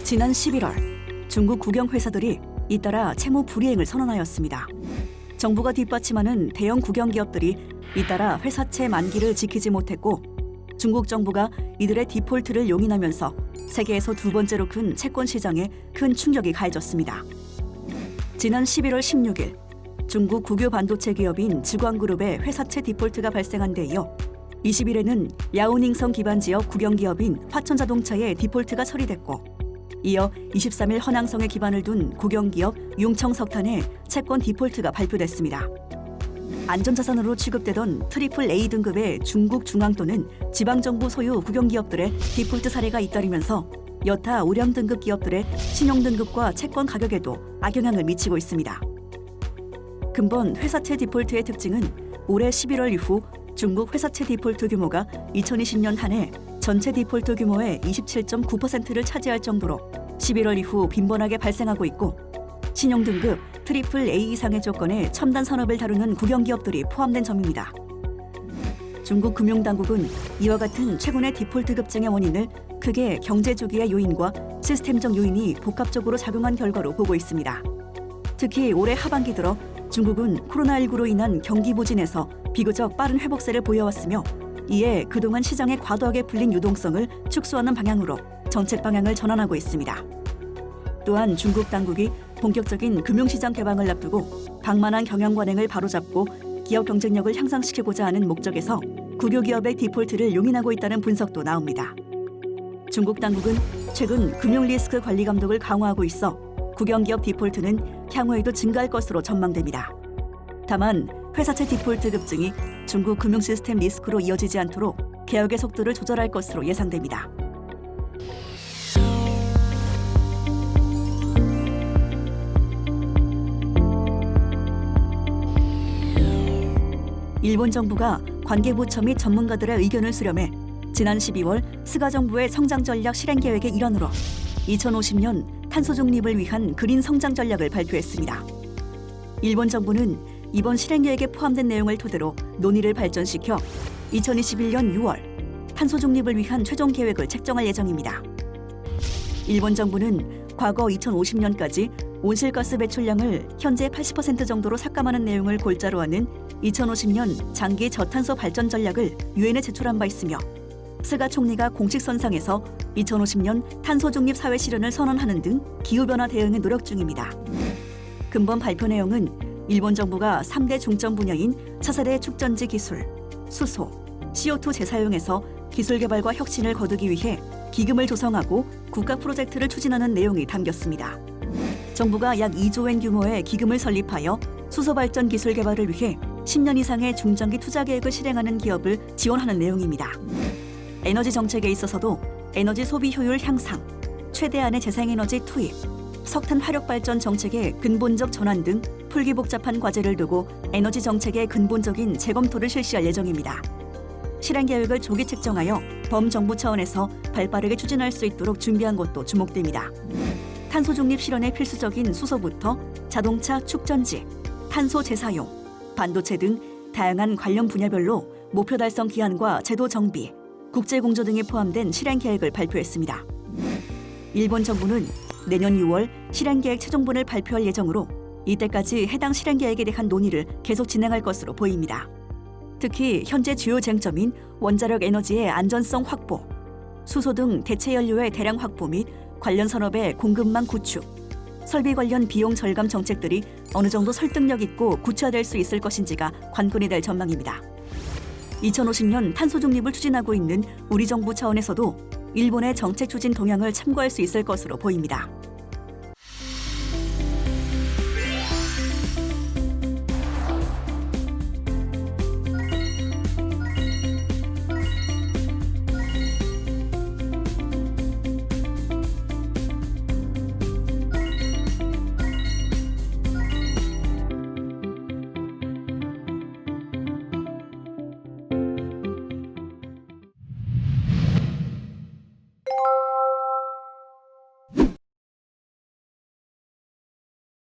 지난 11월 중국 국영 회사들이 잇따라 채무 불이행을 선언하였습니다. 정부가 뒷받침하는 대형 국영 기업들이 잇따라 회사채 만기를 지키지 못했고 중국 정부가 이들의 디폴트를 용인하면서 세계에서 두 번째로 큰 채권 시장에 큰 충격이 가해졌습니다. 지난 11월 16일 중국 국유 반도체 기업인 지광그룹의 회사채 디폴트가 발생한 데 이어 20일에는 야오닝성 기반 지역 국영 기업인 화천자동차의 디폴트가 처리됐고 이어 23일 허낭성에 기반을 둔 국영기업 융청석탄의 채권 디폴트가 발표됐습니다. 안전자산으로 취급되던 트리플 A 등급의 중국 중앙 또는 지방정부 소유 국영기업들의 디폴트 사례가 잇따르면서 여타 우량 등급 기업들의 신용등급과 채권 가격에도 악영향을 미치고 있습니다. 근본 회사채 디폴트의 특징은 올해 11월 이후 중국 회사채 디폴트 규모가 2020년 한 해 전체 디폴트 규모의 27.9%를 차지할 정도로 11월 이후 빈번하게 발생하고 있고 신용등급 트리플 A 이상의 조건의 첨단 산업을 다루는 국영기업들이 포함된 점입니다. 중국 금융당국은 이와 같은 최근의 디폴트 급증의 원인을 크게 경제주기의 요인과 시스템적 요인이 복합적으로 작용한 결과로 보고 있습니다. 특히 올해 하반기 들어 중국은 코로나19로 인한 경기 부진에서 비교적 빠른 회복세를 보여왔으며 이에 그동안 시장에 과도하게 풀린 유동성을 축소하는 방향으로 정책 방향을 전환하고 있습니다. 또한 중국 당국이 본격적인 금융시장 개방을 앞두고 방만한 경영 관행을 바로잡고 기업 경쟁력을 향상시키고자 하는 목적에서 국유기업의 디폴트를 용인하고 있다는 분석도 나옵니다. 중국 당국은 최근 금융 리스크 관리 감독을 강화하고 있어 국영기업 디폴트는 향후에도 증가할 것으로 전망됩니다. 다만 회사채 디폴트 급증이 중국 금융 시스템 리스크로 이어지지 않도록 개혁의 속도를 조절할 것으로 예상됩니다. 일본 정부가 관계부처 및 전문가들의 의견을 수렴해 지난 12월 스가 정부의 성장 전략 실행 계획의 일환으로 2050년 탄소 중립을 위한 그린 성장 전략을 발표했습니다. 일본 정부는 이번 실행 계획에 포함된 내용을 토대로 논의를 발전시켜 2021년 6월 탄소 중립을 위한 최종 계획을 책정할 예정입니다. 일본 정부는 과거 2050년까지 온실가스 배출량을 현재 80% 정도로 삭감하는 내용을 골자로 하는 2050년 장기 저탄소 발전 전략을 유엔에 제출한 바 있으며 스가 총리가 공식 선상에서 2050년 탄소 중립 사회 실현을 선언하는 등 기후변화 대응에 노력 중입니다. 근본 발표 내용은 일본 정부가 3대 중점 분야인 차세대 축전지 기술, 수소, CO2 재사용에서 기술 개발과 혁신을 거두기 위해 기금을 조성하고 국가 프로젝트를 추진하는 내용이 담겼습니다. 정부가 약 2조 엔 규모의 기금을 설립하여 수소 발전 기술 개발을 위해 10년 이상의 중장기 투자 계획을 실행하는 기업을 지원하는 내용입니다. 에너지 정책에 있어서도 에너지 소비 효율 향상, 최대한의 재생에너지 투입, 석탄 화력 발전 정책의 근본적 전환 등 풀기복잡한 과제를 두고 에너지 정책의 근본적인 재검토를 실시할 예정입니다. 실행 계획을 조기 책정하여 범정부 차원에서 발빠르게 추진할 수 있도록 준비한 것도 주목됩니다. 탄소 중립 실현에 필수적인 수소부터 자동차 축전지, 탄소 재사용, 반도체 등 다양한 관련 분야별로 목표 달성 기한과 제도 정비, 국제 공조 등이 포함된 실행 계획을 발표했습니다. 일본 정부는 내년 6월 실행 계획 최종본을 발표할 예정으로 이때까지 해당 실행 계획에 대한 논의를 계속 진행할 것으로 보입니다. 특히 현재 주요 쟁점인 원자력 에너지의 안전성 확보, 수소 등 대체 연료의 대량 확보 및 관련 산업의 공급망 구축, 설비 관련 비용 절감 정책들이 어느 정도 설득력 있고 구체화될 수 있을 것인지가 관건이 될 전망입니다. 2050년 탄소 중립을 추진하고 있는 우리 정부 차원에서도 일본의 정책 추진 동향을 참고할 수 있을 것으로 보입니다.